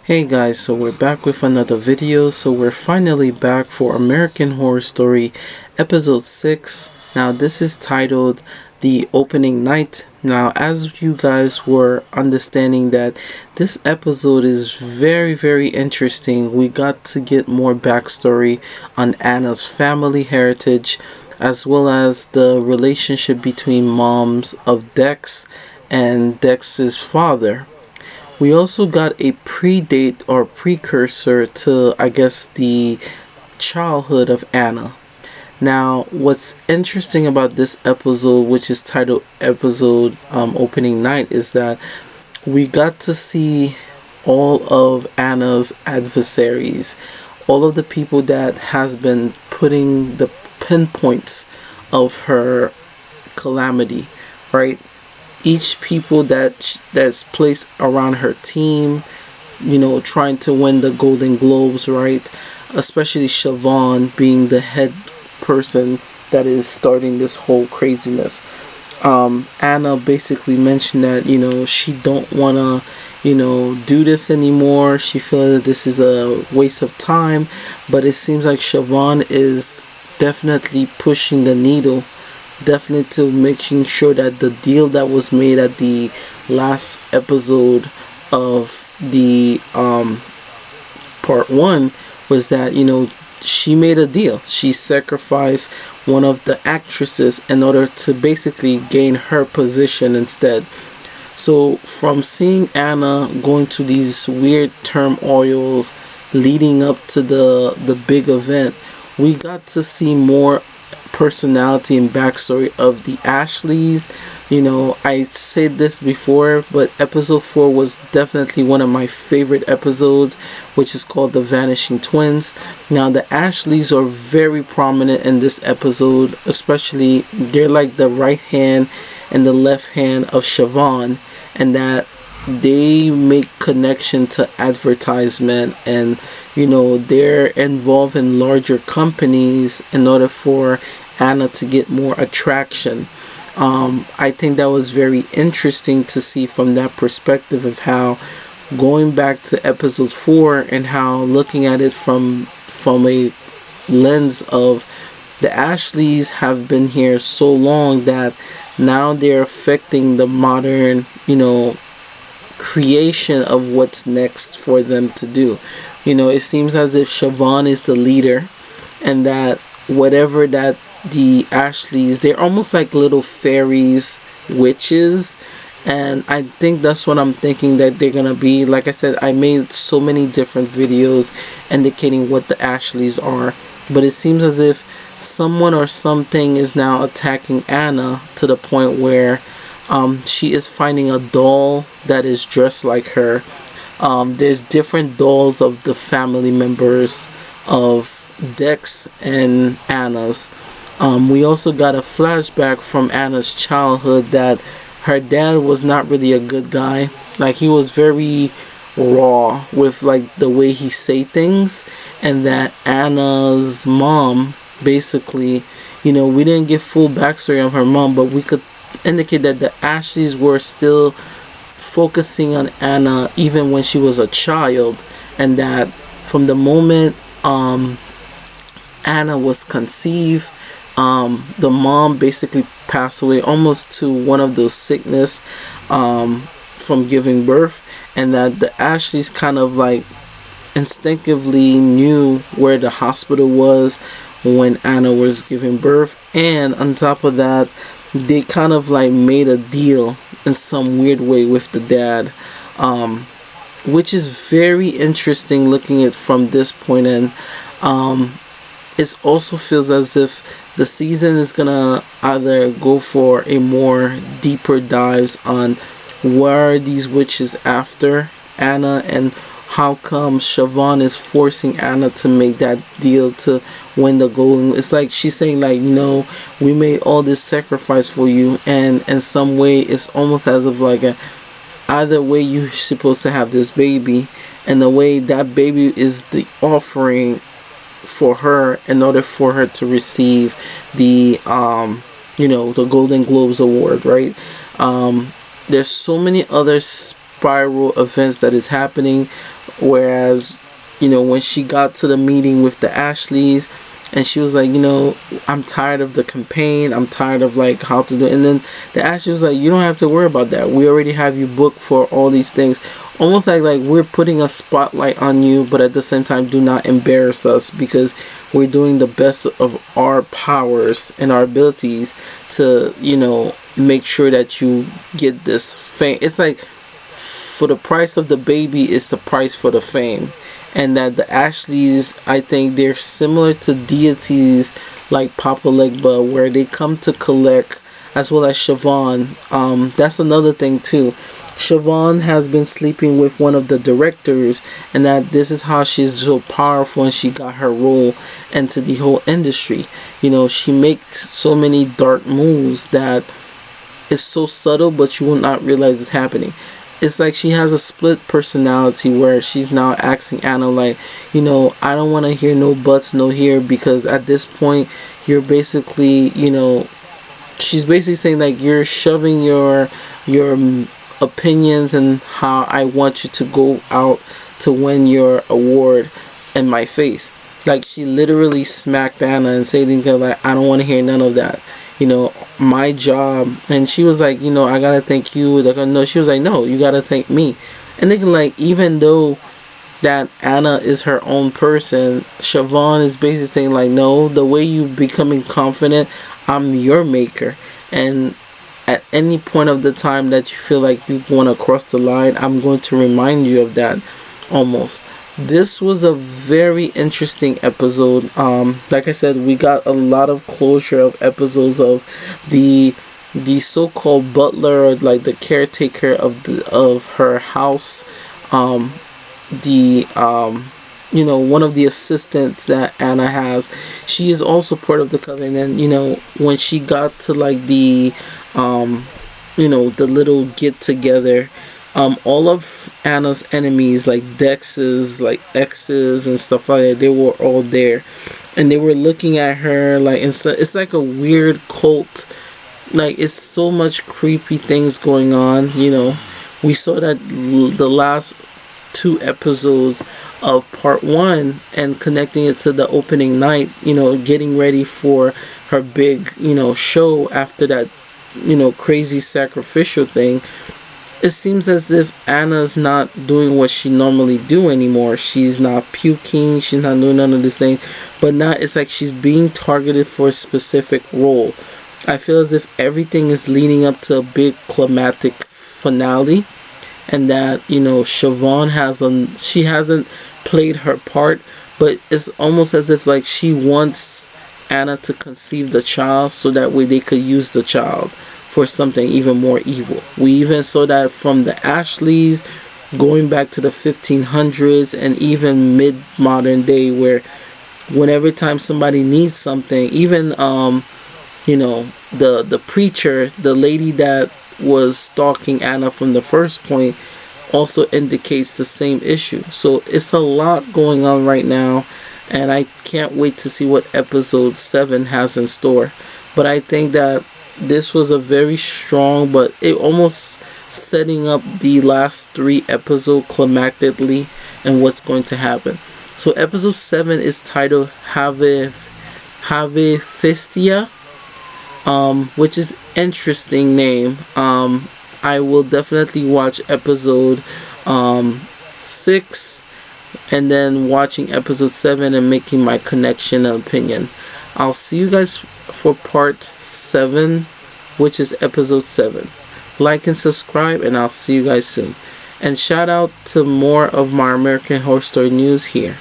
Hey guys, so we're back with another video. So we're finally back for American Horror Story episode 6. Now this is titled The Opening Night. Now as you guys were understanding that this episode is very interesting, we got to get more backstory on Anna's family heritage, as well as the relationship between moms of Dex and Dex's father. We also got a predate or precursor to, I guess, the childhood of Anna. Now, what's interesting about this episode, which is titled episode opening night, is that we got to see all of Anna's adversaries, all of the people that has been putting the pinpoints of her calamity, right? Each people that's placed around her team, trying to win the Golden Globes, right? Especially Siobhan being the head person that is starting this whole craziness. Anna basically mentioned that, she don't wanna, do this anymore. She feels that this is a waste of time, but it seems like Siobhan is definitely pushing the needle, definitely to making sure that the deal that was made at the last episode of the part 1 was that, she made a deal. She sacrificed one of the actresses in order to basically gain her position instead. So from seeing Anna going to these weird turmoils leading up to the big event, we got to see more personality and backstory of the Ashleys. I said this before, but episode 4 was definitely one of my favorite episodes, which is called The Vanishing Twins. Now the Ashleys are very prominent in this episode, especially they're like the right hand and the left hand of Siobhan, and that they make connection to advertisement, and they're involved in larger companies in order for Anna to get more attraction. I think that was very interesting to see from that perspective of how going back to episode 4 and how looking at it from a lens of the Ashleys have been here so long that now they're affecting the modern creation of what's next for them to do. It seems as if Siobhan is the leader, and that whatever that the Ashleys, they're almost like little fairies, witches, and I think that's what I'm thinking that they're gonna be. Like I said, I made so many different videos indicating what the Ashleys are, but it seems as if someone or something is now attacking Anna to the point where she is finding a doll that is dressed like her. There's different dolls of the family members of Dex and Anna's. We also got a flashback from Anna's childhood that her dad was not really a good guy. Like, he was very raw with like the way he say things, and that Anna's mom basically, we didn't get full backstory on her mom, but we could indicate that the Ashleys were still focusing on Anna even when she was a child, and that from the moment Anna was conceived, the mom basically passed away almost to one of those sickness from giving birth, and that the Ashleys kind of like instinctively knew where the hospital was when Anna was giving birth, and on top of that, they kind of like made a deal in some weird way with the dad, which is very interesting looking at from this point. And it also feels as if the season is gonna either go for a more deeper dives on where are these witches after Anna, and how come Siobhan is forcing Anna to make that deal to win the golden. It's like she's saying like, no, we made all this sacrifice for you, and in some way it's almost as if like either way you're supposed to have this baby, and the way that baby is the offering for her in order for her to receive the the Golden Globes award, right? There's so many other spiral events that is happening. Whereas, when she got to the meeting with the Ashleys, and she was like, I'm tired of the campaign. I'm tired of like how to do it. And then the Ashley was like, you don't have to worry about that. We already have you booked for all these things. Almost like we're putting a spotlight on you, but at the same time, do not embarrass us, because we're doing the best of our powers and our abilities to, make sure that you get this fame. It's like, for the price of the baby is the price for the fame. And that the Ashleys, I think they're similar to deities like Papa Legba, where they come to collect, as well as Siobhan. That's another thing too. Siobhan has been sleeping with one of the directors, and that this is how she's so powerful and she got her role into the whole industry. She makes so many dark moves that is so subtle, but you will not realize it's happening. It's like she has a split personality, where she's now asking Anna like, I don't want to hear no buts, no here, because at this point you're basically, she's basically saying like, you're shoving your opinions and how I want you to go out to win your award in my face. Like, she literally smacked Anna and said things like, I don't want to hear none of that. My job. And she was like, I gotta thank you. Like, no, she was like, no, you gotta thank me. And they can, like, even though that Anna is her own person, Siobhan is basically saying like, no, the way you becoming confident, I'm your maker. And at any point of the time that you feel like you want to cross the line, I'm going to remind you of that. Almost. This was a very interesting episode. Like I said, we got a lot of closure of episodes of the so-called butler, or like the caretaker of her house. One of the assistants that Anna has, she is also part of the covenant. And when she got to like the little get together, all of Anna's enemies, like Dex's, like exes and stuff like that, they were all there, and they were looking at her like, it's like a weird cult. Like, it's so much creepy things going on. We saw that the last 2 episodes of part 1, and connecting it to the opening night, getting ready for her big, show after that, crazy sacrificial thing. It seems as if Anna's not doing what she normally do anymore. She's not puking, she's not doing none of this thing, but now it's like she's being targeted for a specific role. I feel as if everything is leading up to a big climactic finale, and that, Siobhan hasn't played her part, but it's almost as if like she wants Anna to conceive the child, so that way they could use the child for something even more evil. We even saw that from the Ashleys, going back to the 1500s and even mid-modern day, where whenever time somebody needs something, even the preacher, the lady that was stalking Anna from the first point, also indicates the same issue. So it's a lot going on right now, and I can't wait to see what episode 7 has in store. But I think that this was a very strong, but it almost setting up the last 3 episodes climactically and what's going to happen. So episode 7 is titled Have Fistia, which is interesting name. I will definitely watch episode 6, and then watching episode 7 and making my connection and opinion. I'll see you guys for part 7, which is episode 7. Like and subscribe, and I'll see you guys soon. And shout out to more of my American Horror Story news here.